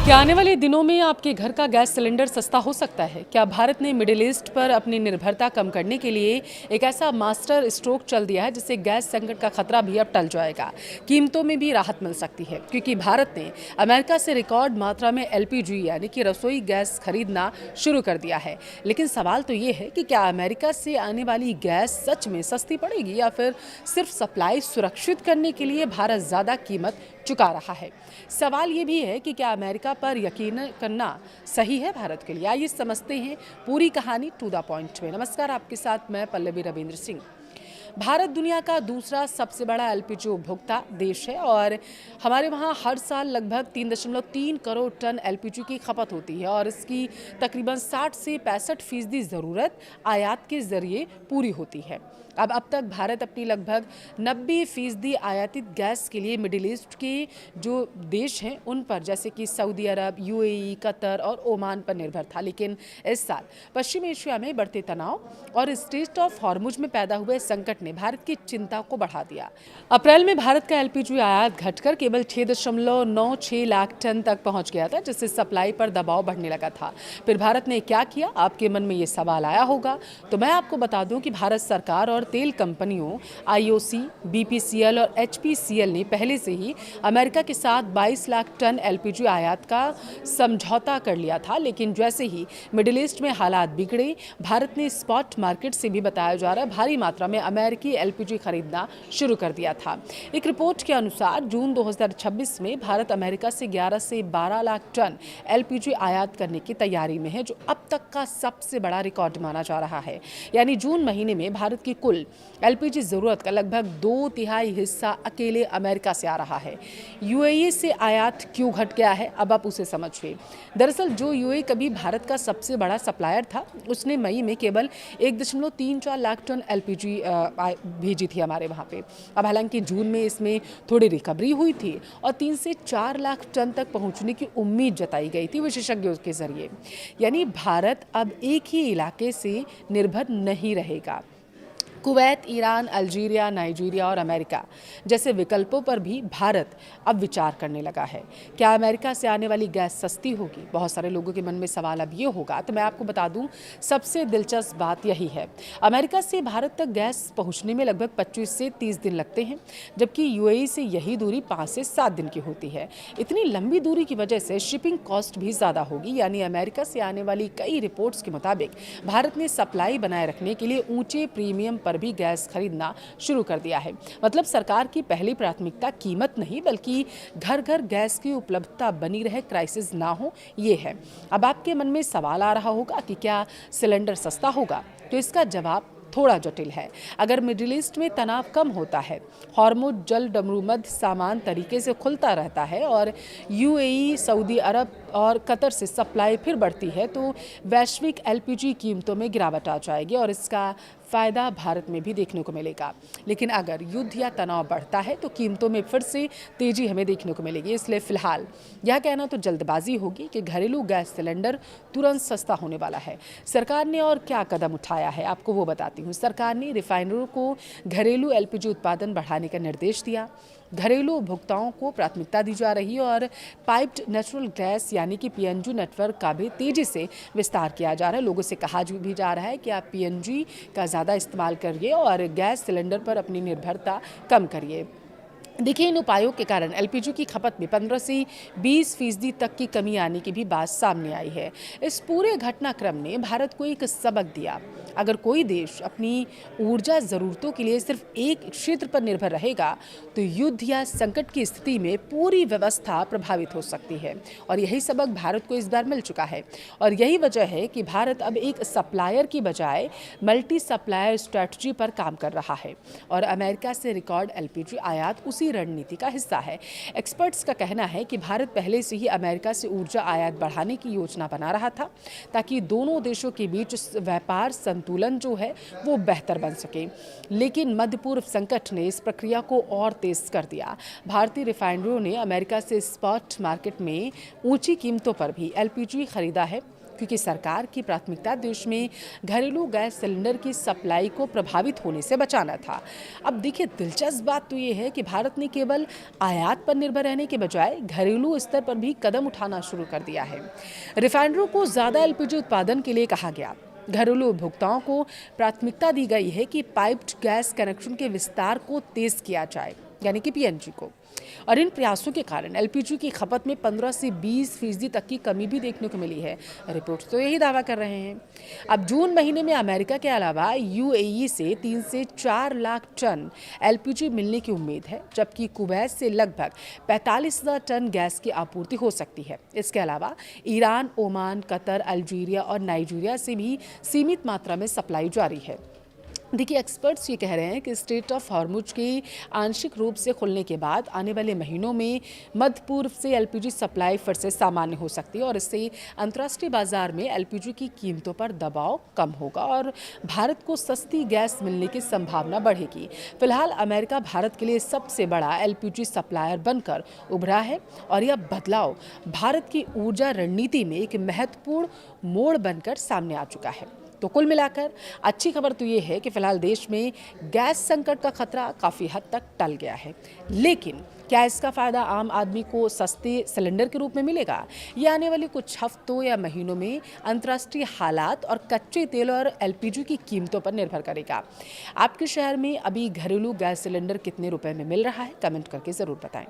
क्या आने वाले दिनों में आपके घर का गैस सिलेंडर सस्ता हो सकता है? क्या भारत ने मिडिल ईस्ट पर अपनी निर्भरता कम करने के लिए एक ऐसा मास्टर स्ट्रोक चल दिया है जिससे गैस संकट का खतरा भी अब टल जाएगा? कीमतों में भी राहत मिल सकती है क्योंकि भारत ने अमेरिका से रिकॉर्ड मात्रा में एलपीजी यानी कि रसोई गैस खरीदना शुरू कर दिया है। लेकिन सवाल तो ये है कि क्या अमेरिका से आने वाली गैस सच में सस्ती पड़ेगी या फिर सिर्फ सप्लाई सुरक्षित करने के लिए भारत ज़्यादा कीमत चुका रहा है? सवाल ये भी है कि क्या अमेरिका पर यकीन करना सही है भारत के लिए? आइए समझते हैं पूरी कहानी टू द पॉइंट में। नमस्कार, आपके साथ मैं पल्लवी रविंद्र सिंह। भारत दुनिया का दूसरा सबसे बड़ा एलपीजी उपभोक्ता देश है और हमारे वहाँ हर साल लगभग 3.3 करोड़ टन एलपीजी की खपत होती है और इसकी तकरीबन 60 से 65% ज़रूरत आयात के जरिए पूरी होती है। अब तक भारत अपनी लगभग 90% आयातित गैस के लिए मिडिल ईस्ट के जो देश हैं उन पर, जैसे कि सऊदी अरब, यूएई, कतर और ओमान पर निर्भर था। लेकिन इस साल पश्चिम एशिया में बढ़ते तनाव और स्ट्रेट ऑफ हॉर्मुज में पैदा हुए संकट ने भारत की चिंता को बढ़ा दिया। अप्रैल में भारत का एलपीजी आयात घटकर केवल 6.96 लाख टन तक पहुंच गया था, जिससे सप्लाई पर दबाव बढ़ने लगा था। फिर भारत ने क्या किया? आपके मन में ये सवाल आया होगा। तो मैं आपको बता दूं कि भारत सरकार और तेल कंपनियों आईओसी, बीपीसीएल और एचपीसीएल ने पहले से ही अमेरिका के साथ 22 लाख टन एलपीजी आयात का समझौता कर लिया था। लेकिन जैसे ही मिडिल ईस्ट में हालात बिगड़े, भारत ने स्पॉट मार्केट से भी बताया जा रहा है भारी मात्रा में अमेरिकी एलपीजी खरीदना शुरू कर दिया था। एक रिपोर्ट के अनुसार जून 2026 में भारत अमेरिका से 11 से 12 लाख टन एलपीजी आयात करने की तैयारी में है, जो अब तक का सबसे बड़ा रिकॉर्ड माना जा रहा है। यानी जून महीने में भारत की कुल एलपीजी जरूरत का लगभग 2/3 हिस्सा अकेले अमेरिका से आ रहा है। यूएई से आयात क्यों घट गया है, अब आप उसे समझिए। दरअसल जो यूएई कभी भारत का सबसे बड़ा सप्लायर था, उसने मई में केवल 1.34 लाख टन एलपीजी भेजी थी हमारे वहाँ पे। अब हालांकि जून में इसमें थोड़ी रिकवरी हुई थी और 3 से 4 लाख टन तक पहुँचने की उम्मीद जताई गई थी विशेषज्ञों के जरिए। यानी भारत अब एक ही इलाके से निर्भर नहीं रहेगा। कुवैत, ईरान, अल्जीरिया, नाइजीरिया और अमेरिका जैसे विकल्पों पर भी भारत अब विचार करने लगा है। क्या अमेरिका से आने वाली गैस सस्ती होगी? बहुत सारे लोगों के मन में सवाल अब ये होगा। तो मैं आपको बता दूं, सबसे दिलचस्प बात यही है, अमेरिका से भारत तक गैस पहुंचने में लगभग 25 से 30 दिन लगते हैं, जबकि यूएई से यही दूरी 5 से 7 दिन की होती है। इतनी लंबी दूरी की वजह से शिपिंग कॉस्ट भी ज़्यादा होगी। यानी अमेरिका से आने वाली कई रिपोर्ट्स के मुताबिक भारत ने सप्लाई बनाए रखने के लिए ऊंचे प्रीमियम पर भी गैस खरीदना शुरू कर दिया है। मतलब सरकार की पहली प्राथमिकता कीमत नहीं, बल्कि घर घर गैस की उपलब्धता बनी रहे, क्राइसिस ना हो, ये है। अब आपके मन में सवाल आ रहा होगा कि क्या सिलेंडर सस्ता होगा? तो इसका जवाब थोड़ा जटिल है। अगर मिडिल ईस्ट में तनाव कम होता है, हॉर्मुज जल डमरूमध सामान तरीके से खुलता रहता है और यूएई, सऊदी अरब और कतर से सप्लाई फिर बढ़ती है, तो वैश्विक एलपीजी कीमतों में गिरावट आ जाएगी और इसका फ़ायदा भारत में भी देखने को मिलेगा। लेकिन अगर युद्ध या तनाव बढ़ता है तो कीमतों में फिर से तेज़ी हमें देखने को मिलेगी। इसलिए फ़िलहाल यह कहना तो जल्दबाजी होगी कि घरेलू गैस सिलेंडर तुरंत सस्ता होने वाला है। सरकार ने और क्या कदम उठाया है, आपको वो बताती हूँ। सरकार ने रिफाइनरों को घरेलू एलपीजी उत्पादन बढ़ाने का निर्देश दिया। घरेलू उपभोक्ताओं को प्राथमिकता दी जा रही है और पाइप्ड नेचुरल गैस यानी कि पीएनजी नेटवर्क का भी तेज़ी से विस्तार किया जा रहा है। लोगों से कहा भी जा रहा है कि आप पीएनजी का ज़्यादा इस्तेमाल करिए और गैस सिलेंडर पर अपनी निर्भरता कम करिए। देखिए, इन उपायों के कारण एलपीजी की खपत में 15 से 20% तक की कमी आने की भी बात सामने आई है। इस पूरे घटनाक्रम ने भारत को एक सबक दिया। अगर कोई देश अपनी ऊर्जा ज़रूरतों के लिए सिर्फ एक क्षेत्र पर निर्भर रहेगा तो युद्ध या संकट की स्थिति में पूरी व्यवस्था प्रभावित हो सकती है। और यही सबक भारत को इस बार मिल चुका है और यही वजह है कि भारत अब एक सप्लायर की बजाय मल्टी सप्लायर स्ट्रैटेजी पर काम कर रहा है और अमेरिका से रिकॉर्ड एलपीजी आयात उसी रणनीति का हिस्सा है। एक्सपर्ट्स का कहना है कि भारत पहले से ही अमेरिका से ऊर्जा आयात बढ़ाने की योजना बना रहा था ताकि दोनों देशों के बीच व्यापार संतुलन जो है वो बेहतर बन सके। लेकिन मध्य पूर्व संकट ने इस प्रक्रिया को और तेज कर दिया। भारतीय रिफाइनरियों ने अमेरिका से स्पॉट मार्केट में ऊंची कीमतों पर भी एलपीजी खरीदा है क्योंकि सरकार की प्राथमिकता देश में घरेलू गैस सिलेंडर की सप्लाई को प्रभावित होने से बचाना था। अब देखिए, दिलचस्प बात तो ये है कि भारत ने केवल आयात पर निर्भर रहने के बजाय घरेलू स्तर पर भी कदम उठाना शुरू कर दिया है। रिफाइनरों को ज़्यादा एलपीजी उत्पादन के लिए कहा गया। घरेलू उपभोक्ताओं को प्राथमिकता दी गई है कि पाइप्ड गैस कनेक्शन के विस्तार को तेज किया जाए, यानी कि पीएनजी को। और इन प्रयासों के कारण एलपीजी की खपत में 15 से 20% तक की कमी भी देखने को मिली है। रिपोर्ट्स तो यही दावा कर रहे हैं। अब जून महीने में अमेरिका के अलावा यूएई से 3 से 4 लाख टन एलपीजी मिलने की उम्मीद है, जबकि कुवैत से लगभग 45,000 टन गैस की आपूर्ति हो सकती है। इसके अलावा ईरान, ओमान, कतर, अल्जीरिया और नाइजीरिया से भी सीमित मात्रा में सप्लाई जारी है। देखिए, एक्सपर्ट्स ये कह रहे हैं कि स्ट्रेट ऑफ हॉर्मुज के आंशिक रूप से खुलने के बाद आने वाले महीनों में मध्य पूर्व से एलपीजी सप्लाई फिर से सामान्य हो सकती है और इससे अंतर्राष्ट्रीय बाजार में एलपीजी की कीमतों पर दबाव कम होगा और भारत को सस्ती गैस मिलने की संभावना बढ़ेगी। फिलहाल अमेरिका भारत के लिए सबसे बड़ा एलपीजी सप्लायर बनकर उभरा है और यह बदलाव भारत की ऊर्जा रणनीति में एक महत्वपूर्ण मोड़ बनकर सामने आ चुका है। तो कुल मिलाकर अच्छी खबर तो ये है कि फिलहाल देश में गैस संकट का खतरा काफ़ी हद तक टल गया है। लेकिन क्या इसका फ़ायदा आम आदमी को सस्ते सिलेंडर के रूप में मिलेगा? ये आने वाले कुछ हफ्तों या महीनों में अंतर्राष्ट्रीय हालात और कच्चे तेल और एलपीजी की कीमतों पर निर्भर करेगा। आपके शहर में अभी घरेलू गैस सिलेंडर कितने रुपए में मिल रहा है? कमेंट करके ज़रूर बताएं।